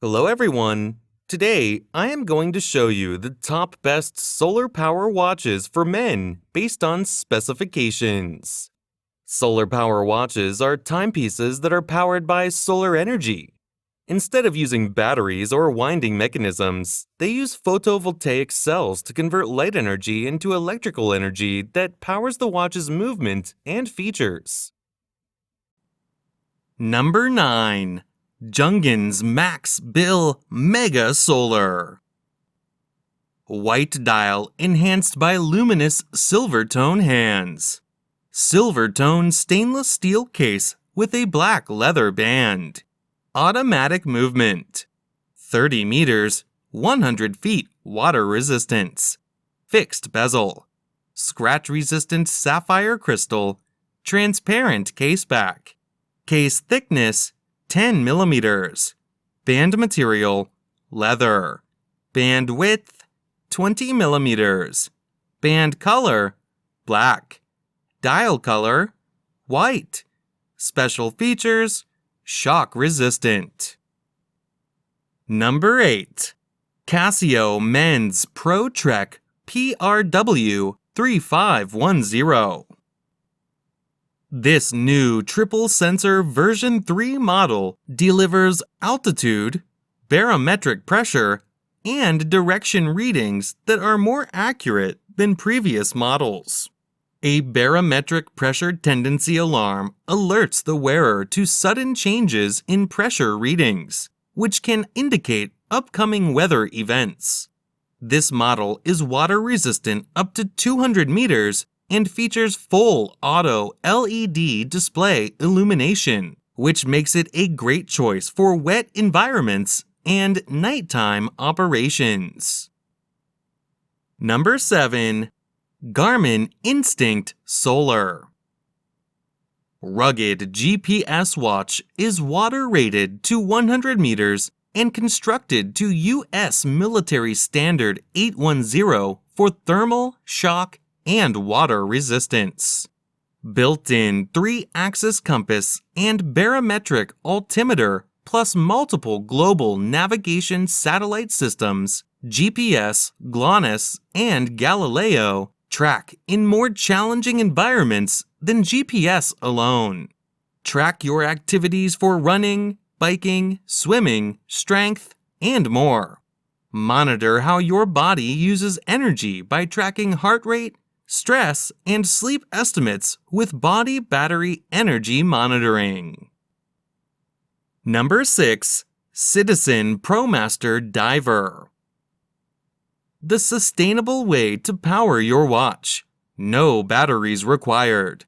Hello everyone! Today, I am going to show you the top best solar power watches for men based on specifications. Solar power watches are timepieces that are powered by solar energy. Instead of using batteries or winding mechanisms, they use photovoltaic cells to convert light energy into electrical energy that powers the watch's movement and features. Number 9. Jungin's Max Bill Mega Solar. White dial enhanced by luminous silver tone hands. Silver tone stainless steel case with a black leather band. Automatic movement. 30 meters, 100 feet water resistance. Fixed bezel. Scratch resistant sapphire crystal. Transparent case back. Case thickness 10 millimeters. Band material, leather. Band width, 20 millimeters. Band color, black. Dial color, white. Special features, shock resistant. Number 8. Casio Men's Pro Trek PRW 3510. This new triple sensor version 3 model delivers altitude, barometric pressure, and direction readings that are more accurate than previous models. A barometric pressure tendency alarm alerts the wearer to sudden changes in pressure readings, which can indicate upcoming weather events. This model is water resistant up to 200 meters and features full auto LED display illumination, which makes it a great choice for wet environments and nighttime operations. Number 7. Garmin Instinct Solar. Rugged GPS watch is water rated to 100 meters and constructed to US military standard 810 for thermal, shock, and water resistance. Built-in 3-axis compass and barometric altimeter plus multiple global navigation satellite systems, GPS, GLONASS, and Galileo track in more challenging environments than GPS alone. Track your activities for running, biking, swimming, strength, and more. Monitor how your body uses energy by tracking heart rate, stress, and sleep estimates with body battery energy monitoring. Number 6. Citizen ProMaster Diver. The sustainable way to power your watch. No batteries required.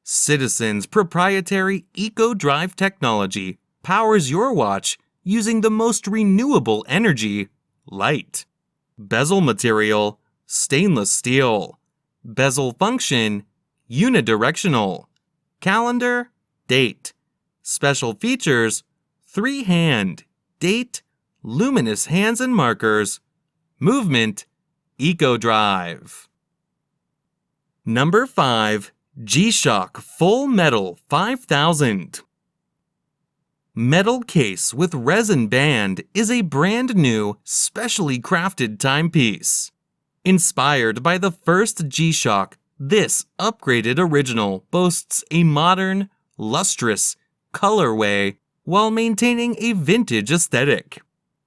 Citizen's proprietary eco-drive technology powers your watch using the most renewable energy, light. Bezel material, stainless steel. Bezel function, unidirectional. Calendar, date. Special features, 3-hand, date, luminous hands and markers. Movement, eco-drive. Number 5. G-Shock Full Metal 5000. Metal case with resin band is a brand new, specially crafted timepiece. Inspired by the first G-Shock, this upgraded original boasts a modern, lustrous colorway while maintaining a vintage aesthetic.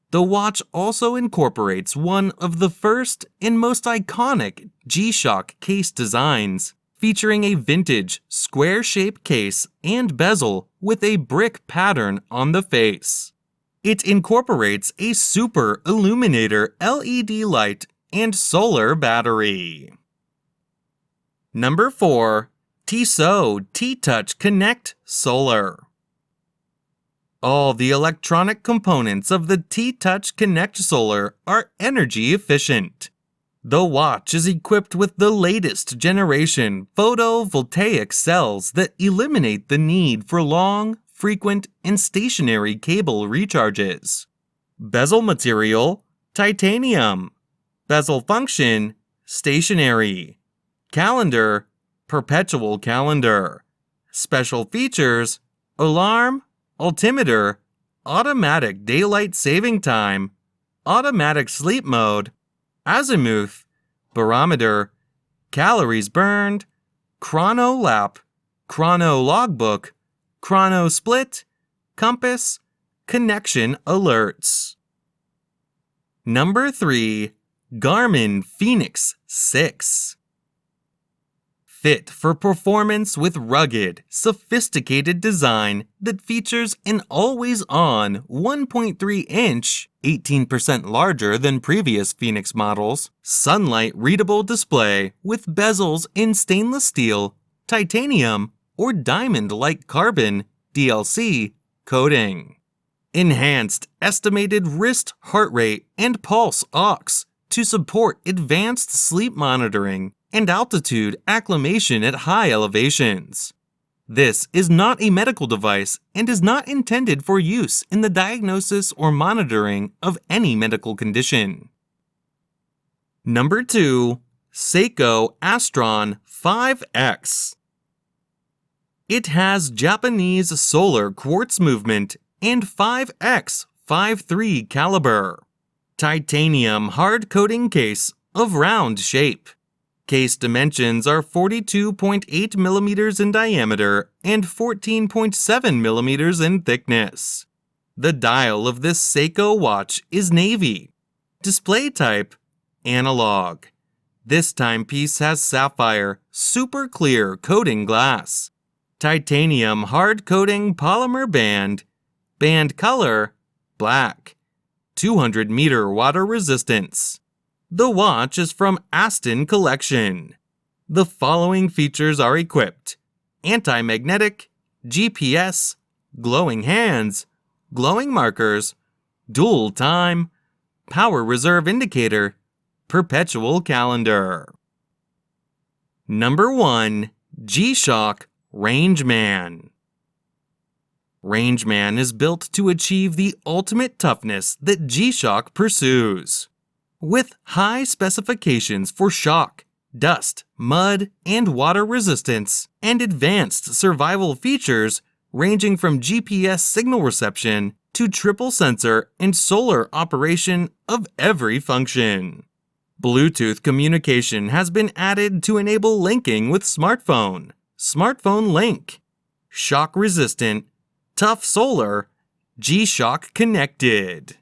The watch also incorporates one of the first and most iconic G-Shock case designs, featuring a vintage, square-shaped case and bezel with a brick pattern on the face. It incorporates a super illuminator LED light and solar battery. Number 4. Tissot T-Touch Connect Solar. All the electronic components of the T-Touch Connect Solar are energy efficient. The watch is equipped with the latest generation photovoltaic cells that eliminate the need for long, frequent, and stationary cable recharges. Bezel material, titanium. Bezel function, stationary. Calendar, perpetual calendar. Special features, alarm, altimeter, automatic daylight saving time, automatic sleep mode, azimuth, barometer, calories burned, chrono lap, chrono logbook, chrono split, compass, connection alerts. Number 3. Garmin Fenix 6. Fit for performance with rugged, sophisticated design that features an always-on 1.3-inch, 18% larger than previous Fenix models, sunlight-readable display with bezels in stainless steel, titanium, or diamond-like carbon DLC coating. Enhanced estimated wrist heart rate and pulse ox to support advanced sleep monitoring and altitude acclimation at high elevations. This is not a medical device and is not intended for use in the diagnosis or monitoring of any medical condition. Number 2. Seiko Astron 5X. It has Japanese solar quartz movement and 5X 5.3 caliber. Titanium hard coating case of round shape. Case dimensions are 42.8 millimeters in diameter and 14.7 millimeters in thickness. The dial of this Seiko watch is navy. Display type, analog. This timepiece has sapphire, super clear coating glass. Titanium hard coating polymer band. Band color, black. 200-meter water resistance. The watch is from Aston Collection. The following features are equipped: anti-magnetic, GPS, glowing hands, glowing markers, dual time, power reserve indicator, perpetual calendar. Number 1. G-Shock Rangeman. Rangeman is built to achieve the ultimate toughness that G-Shock pursues. With high specifications for shock, dust, mud, and water resistance, and advanced survival features ranging from GPS signal reception to triple sensor and solar operation of every function. Bluetooth communication has been added to enable linking with smartphone, smartphone link, shock resistant, tough solar, G-Shock connected.